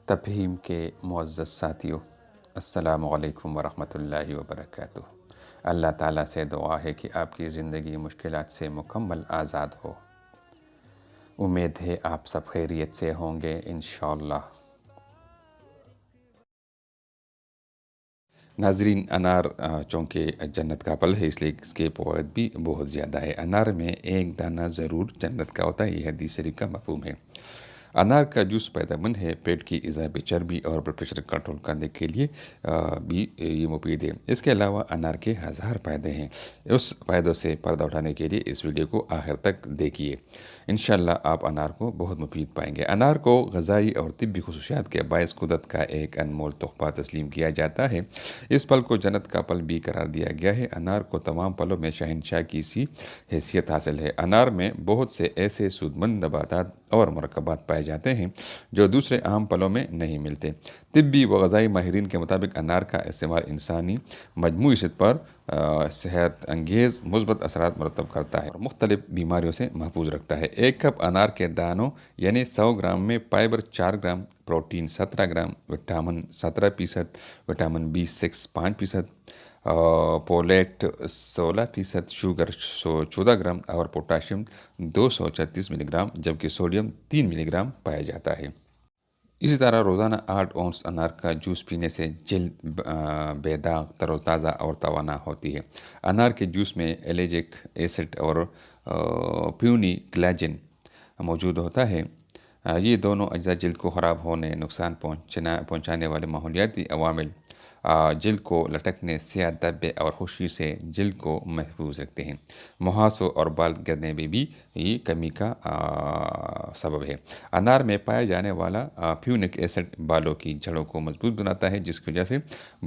تفہیم کے معزز ساتھیوں، السلام علیکم ورحمۃ اللہ وبرکاتہ۔ اللہ تعالیٰ سے دعا ہے کہ آپ کی زندگی مشکلات سے مکمل آزاد ہو۔ امید ہے آپ سب خیریت سے ہوں گے انشاءاللہ۔ ناظرین، انار چونکہ جنت کا پھل ہے، اس لیے اس کے فوائد بھی بہت زیادہ ہے۔ انار میں ایک دانہ ضرور جنت کا ہوتا ہے، یہ حدیث شریف کا مفہوم ہے۔ انار کا جوس فائدہ مند ہے، پیٹ کی اضافی چربی اور بلڈ پریشر کنٹرول کرنے کے لیے بھی یہ مفید ہے۔ اس کے علاوہ انار کے ہزار فائدے ہیں۔ اس فائدوں سے پردہ اٹھانے کے لیے اس ویڈیو کو آخر تک دیکھیے، انشاءاللہ آپ انار کو بہت مفید پائیں گے۔ انار کو غذائی اور طبی خصوصیات کے باعث قدرت کا ایک انمول تحفہ تسلیم کیا جاتا ہے۔ اس پھل کو جنت کا پھل بھی قرار دیا گیا ہے۔ انار کو تمام پھلوں میں شہنشاہ کی سی حیثیت حاصل ہے۔ انار میں بہت سے ایسے سود مند نباتات اور مرکبات پائے جاتے ہیں جو دوسرے عام پھلوں میں نہیں ملتے۔ طبی و غذائی ماہرین کے مطابق انار کا استعمال انسانی مجموعی صحت پر صحت انگیز مثبت اثرات مرتب کرتا ہے اور مختلف بیماریوں سے محفوظ رکھتا ہے۔ ایک کپ انار کے دانوں یعنی 100 گرام میں fibre 4 gram, protein 17 gram, vitamin 17%، vitamin B6 5%، پولیٹ 16%، sugar 14 gram اور پوٹاشیم 236 ملی گرام، جبکہ سوڈیم 3 ملی گرام پایا جاتا ہے۔ اسی طرح روزانہ 8 اونس انار کا جوس پینے سے جلد بے داغ، تر و تازہ اور توانا ہوتی ہے۔ انار کے جوس میں ایلیجک ایسڈ اور پیونی کلاجن موجود ہوتا ہے۔ یہ دونوں اجزاء جلد کو خراب ہونے، نقصان پہنچانے والے ماحولیاتی عوامل جلد کو لٹکنے، سیاہ دھبے اور خشکی سے جلد کو محفوظ رکھتے ہیں۔ مہاسوں اور بال گرنے میں بھی یہ کمی کا سبب ہے۔ انار میں پایا جانے والا پیونک ایسڈ بالوں کی جڑوں کو مضبوط بناتا ہے، جس کی وجہ سے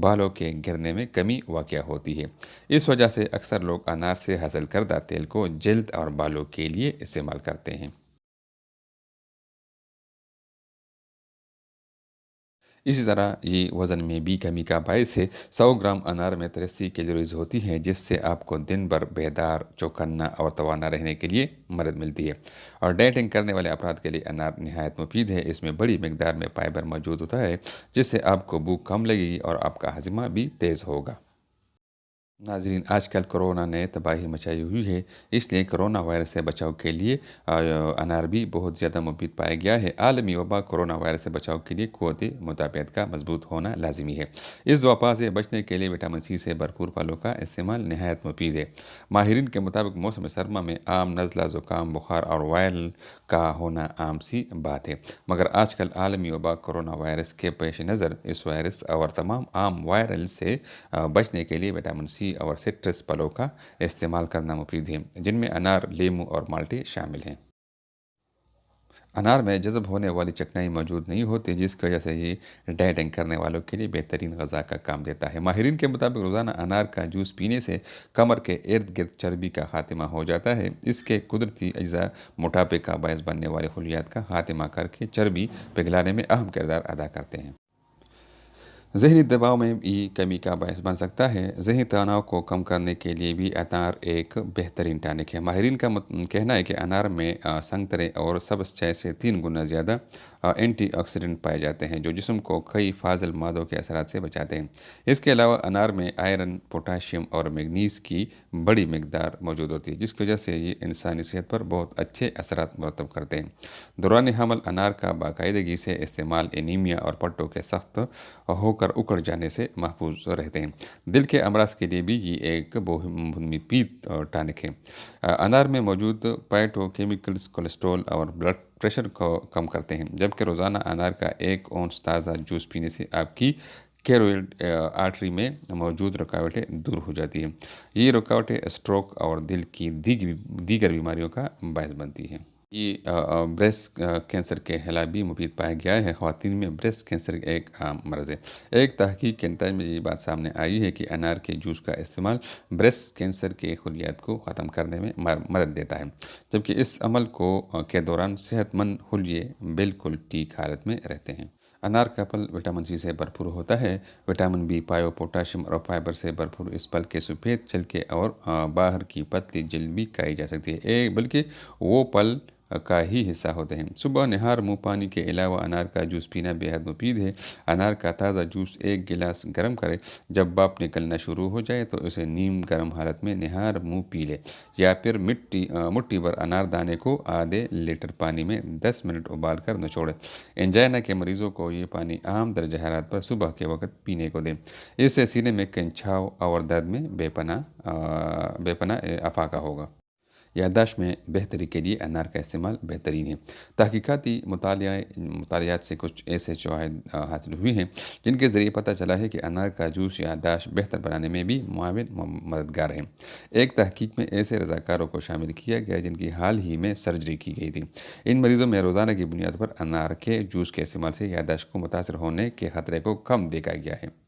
بالوں کے گرنے میں کمی واقع ہوتی ہے۔ اس وجہ سے اکثر لوگ انار سے حاصل کردہ تیل کو جلد اور بالوں کے لیے استعمال کرتے ہیں۔ اسی طرح یہ وزن میں بھی کمی کا باعث ہے۔ 100 گرام انار میں 83 کیلوریز ہوتی ہیں، جس سے آپ کو دن بھر بیدار، چوکنا اور توانا رہنے کے لیے مدد ملتی ہے۔ اور ڈائٹنگ کرنے والے افراد کے لیے انار نہایت مفید ہے۔ اس میں بڑی مقدار میں فائبر موجود ہوتا ہے، جس سے آپ کو بھوک کم لگے گی اور آپ کا ہاضمہ بھی تیز ہوگا۔ ناظرین، آج کل کرونا نے تباہی مچائی ہوئی ہے، اس لیے کرونا وائرس سے بچاؤ کے لیے انار بھی بہت زیادہ مفید پایا گیا ہے۔ عالمی وبا کورونا وائرس سے بچاؤ کے لیے قوت مدافعت کا مضبوط ہونا لازمی ہے۔ اس وبا سے بچنے کے لیے وٹامن سی سے بھرپور پھلوں کا استعمال نہایت مفید ہے۔ ماہرین کے مطابق موسم سرما میں عام نزلہ، زکام، بخار اور وائرل کا ہونا عام سی بات ہے، مگر آج کل عالمی وبا کورونا وائرس کے پیش نظر اس وائرس اور تمام عام وائرل سے بچنے کے لیے وٹامن سی اور سٹرس پھلوں کا استعمال کرنا مفید ہے، جن میں انار، لیمو اور مالٹے شامل ہیں۔ انار میں جذب ہونے والی چکنائی موجود نہیں ہوتی، جس کی وجہ سے یہ ڈائٹنگ کرنے والوں کے لیے بہترین غذا کا کام دیتا ہے۔ ماہرین کے مطابق روزانہ انار کا جوس پینے سے کمر کے ارد گرد چربی کا خاتمہ ہو جاتا ہے۔ اس کے قدرتی اجزاء موٹاپے کا باعث بننے والے خلیات کا خاتمہ کر کے چربی پگھلانے میں اہم کردار ادا کرتے ہیں۔ ذہنی دباؤ میں بھی کمی کا باعث بن سکتا ہے۔ ذہنی تناؤ کو کم کرنے کے لیے بھی انار ایک بہترین ٹانک ہے۔ ماہرین کا کہنا ہے کہ انار میں سنترے اور سبز چائے سے 3 گنا زیادہ اینٹی آکسیڈنٹ پائے جاتے ہیں، جو جسم کو کئی فاضل مادوں کے اثرات سے بچاتے ہیں۔ اس کے علاوہ انار میں آئرن، پوٹاشیم اور میگنیز کی بڑی مقدار موجود ہوتی ہے، جس کی وجہ سے یہ انسانی صحت پر بہت اچھے اثرات مرتب کرتے ہیں۔ دوران حمل انار کا باقاعدگی سے استعمال انیمیا اور پٹھوں کے سخت ہو کر اکڑ جانے سے محفوظ رہتے ہیں۔ دل کے امراض کے لیے بھی یہ ایک مفید ٹانک ہے۔ انار میں موجود فائٹو کیمیکلز کولیسٹرول اور بلڈ پریشر کو کم کرتے ہیں، جبکہ روزانہ انار کا 1 اونس تازہ جوس پینے سے آپ کی کیرویڈ آرٹری میں موجود رکاوٹیں دور ہو جاتی ہیں۔ یہ رکاوٹیں اسٹروک اور دل کی دیگر بیماریوں کا باعث بنتی ہیں۔ یہ بریسٹ کینسر کے خلاف بھی مفید پایا گیا ہے۔ خواتین میں بریسٹ کینسر ایک عام مرض ہے۔ ایک تحقیق کے نتائج میں یہ بات سامنے آئی ہے کہ انار کے جوس کا استعمال بریسٹ کینسر کے خلیات کو ختم کرنے میں مدد دیتا ہے، جبکہ اس عمل کے دوران صحت مند خلیے بالکل ٹھیک حالت میں رہتے ہیں۔ انار کا پھل وٹامن سی سے بھرپور ہوتا ہے۔ وٹامن B5، پوٹاشیم اور فائبر سے بھرپور اس پھل کے سفید چھلکے اور باہر کی پتلی جلد بھی کھائی جا سکتی ہے، بلکہ وہ پھل کا ہی حصہ ہوتے ہیں۔ صبح نہار منہ پانی کے علاوہ انار کا جوس پینا بیحد مفید ہے۔ انار کا تازہ جوس ایک گلاس گرم کرے، جب بھاپ نکلنا شروع ہو جائے تو اسے نیم گرم حالت میں نہار منہ پی لے، یا پھر مٹھی بھر انار دانے کو آدھے لیٹر پانی میں 10 منٹ ابال کر نچوڑے۔ انجائنا کے مریضوں کو یہ پانی عام درجہ حرارت پر صبح کے وقت پینے کو دیں۔ اس سے سینے میں کھنچاؤ اور درد میں بے پناہ افاقہ ہوگا۔ یادداشت میں بہتری کے لیے انار کا استعمال بہترین ہے۔ تحقیقاتی مطالعات سے کچھ ایسے شواہد حاصل ہوئی ہیں جن کے ذریعے پتہ چلا ہے کہ انار کا جوس یادداشت بہتر بنانے میں بھی مددگار ہے۔ ایک تحقیق میں ایسے رضاکاروں کو شامل کیا گیا جن کی حال ہی میں سرجری کی گئی تھی۔ ان مریضوں میں روزانہ کی بنیاد پر انار کے جوس کے استعمال سے یادداشت کو متاثر ہونے کے خطرے کو کم دیکھا گیا ہے۔